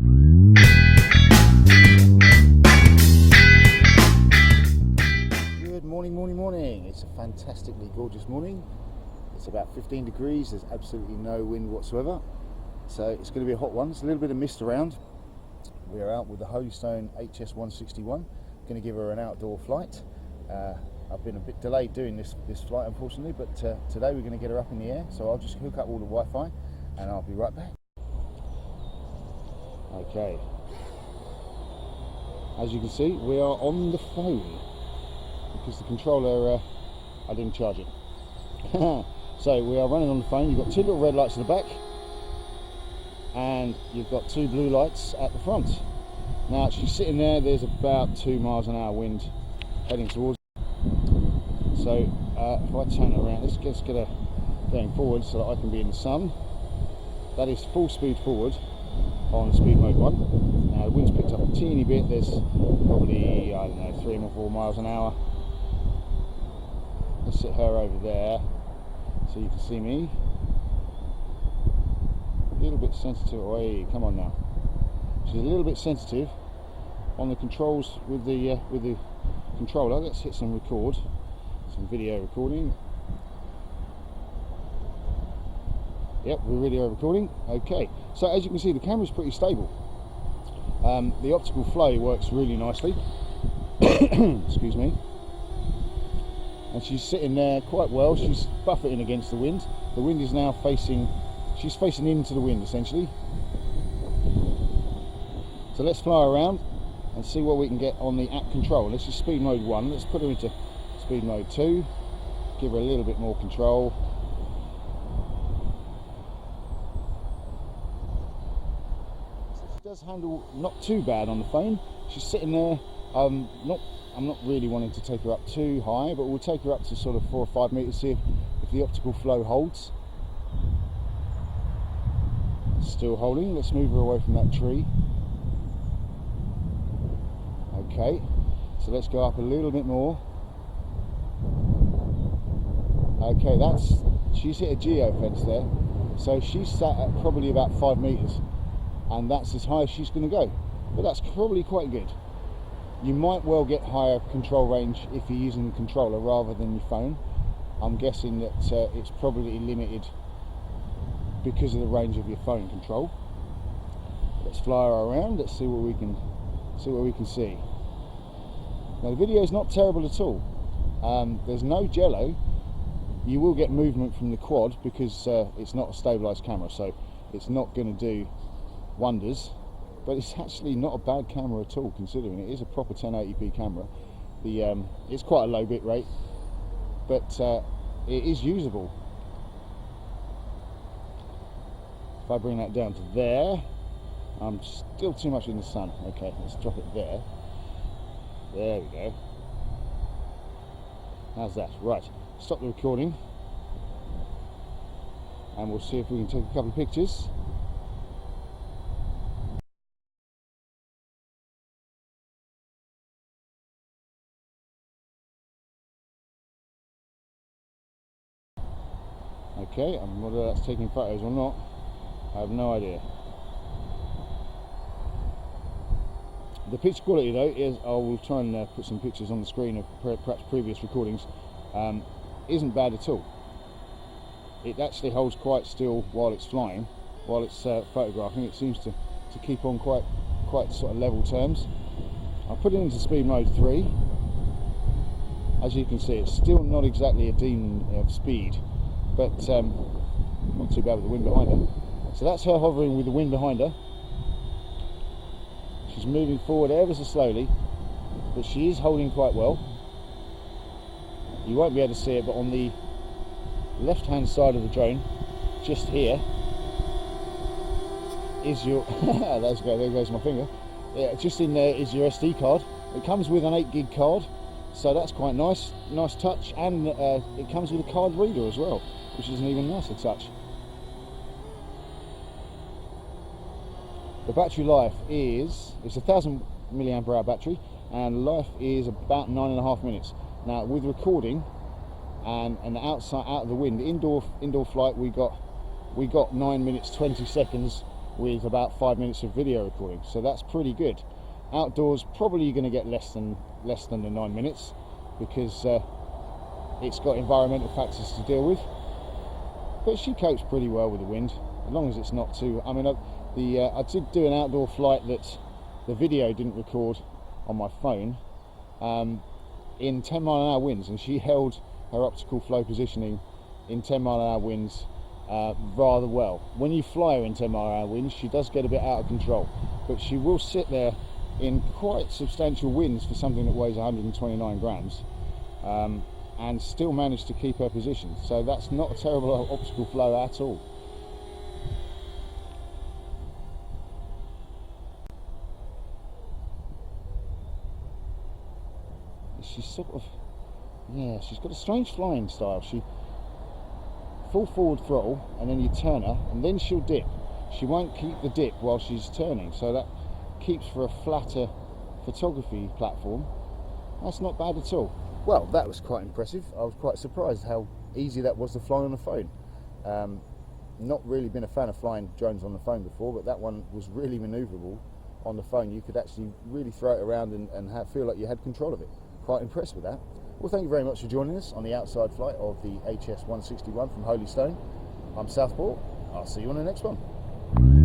Good morning. It's a fantastically gorgeous morning. It's about 15 degrees, there's absolutely no wind whatsoever. So it's going to be a hot one. There's a little bit of mist around. We are out with the Holy Stone HS161. Going to give her an outdoor flight. I've been a bit delayed doing this flight, unfortunately, but today we're going to get her up in the air. So I'll just hook up all the Wi-Fi and I'll be right back. Okay. As you can see, we are on the phone because the controller, I didn't charge it. So we are running on the phone. You've got two little red lights at the back and you've got two blue lights at the front. Now she's sitting there, there's about 2 miles an hour wind heading towards her. So if I turn it around, let's get her going forward so that I can be in the sun. That is full speed forward on speed mode 1. Now the wind's picked up a teeny bit, there's probably, I don't know, 3 or 4 miles an hour. Let's sit her over there so you can see me. A little bit sensitive. Hey, come on now. She's a little bit sensitive on the controls with the controller. Let's hit some record, some video recording. Yep, we're video recording. Okay, so as you can see, the camera's pretty stable. The optical flow works really nicely. Excuse me. And she's sitting there quite well. She's buffeting against the wind. The wind is now facing, she's facing into the wind essentially. So let's fly around and see what we can get on the app control. This is speed mode 1. Let's put her into speed mode 2. Give her a little bit more control. So she does handle not too bad on the phone. She's sitting there. I'm not really wanting to take her up too high, but we'll take her up to sort of 4 or 5 meters, see if the optical flow holds. Still holding. Let's move her away from that tree. Okay, so let's go up a little bit more. Okay, she's hit a geo fence there, so she's sat at probably about 5 meters, and that's as high as she's going to go. But that's probably quite good. You might well get higher control range if you're using the controller rather than your phone. I'm guessing that it's probably limited because of the range of your phone control. Let's fly her around. Let's see what we can see. Now the video is not terrible at all. There's no jello. You will get movement from the quad because it's not a stabilized camera, so it's not going to do wonders. But it's actually not a bad camera at all, considering it is a proper 1080p camera. It's quite a low bit rate, but it is usable. If I bring that down to there, I'm still too much in the sun. Okay, let's drop it there. There we go. How's that? Right, stop the recording, and we'll see if we can take a couple of pictures. Okay, and whether that's taking photos or not, I have no idea. The picture quality though is, I will try and put some pictures on the screen of perhaps previous recordings, isn't bad at all. It actually holds quite still while it's flying, while it's photographing. It seems to keep on quite sort of level terms. I'll put it into speed mode 3. As you can see, it's still not exactly a demon of speed, but not too bad with the wind behind her. So that's her hovering with the wind behind her. She's moving forward ever so slowly, but she is holding quite well. You won't be able to see it, but on the left hand side of the drone, just here, is your there goes my finger. Yeah, just in there is your SD card. It comes with an 8 gig card, so that's quite nice touch, and it comes with a card reader as well, which is an even nicer touch. The battery life it's a 1000 milliamp hour battery, and life is about 9.5 minutes. Now with recording and out of the wind, indoor flight, we got 9 minutes 20 seconds with about 5 minutes of video recording, so that's pretty good. Outdoors, probably you're going to get less than the 9 minutes, because it's got environmental factors to deal with. But she copes pretty well with the wind, as long as it's not too. I mean, I did do an outdoor flight that the video didn't record on my phone, in 10-mile-an-hour winds, and she held her optical flow positioning in 10-mile-an-hour winds rather well. When you fly her in 10-mile-an-hour winds, she does get a bit out of control, but she will sit there in quite substantial winds for something that weighs 129 grams, and still manage to keep her position. So that's not a terrible optical flow at all. She's sort of, yeah, she's got a strange flying style. She full forward throttle, and then you turn her, and then she'll dip. She won't keep the dip while she's turning, so that keeps for a flatter photography platform. That's not bad at all. Well, that was quite impressive. I was quite surprised how easy that was to fly on the phone. Not really been a fan of flying drones on the phone before, but that one was really manoeuvrable on the phone. You could actually really throw it around and feel like you had control of it. Quite impressed with that. Well, thank you very much for joining us on the outside flight of the HS161 from Holy Stone. I'm Southport. I'll see you on the next one.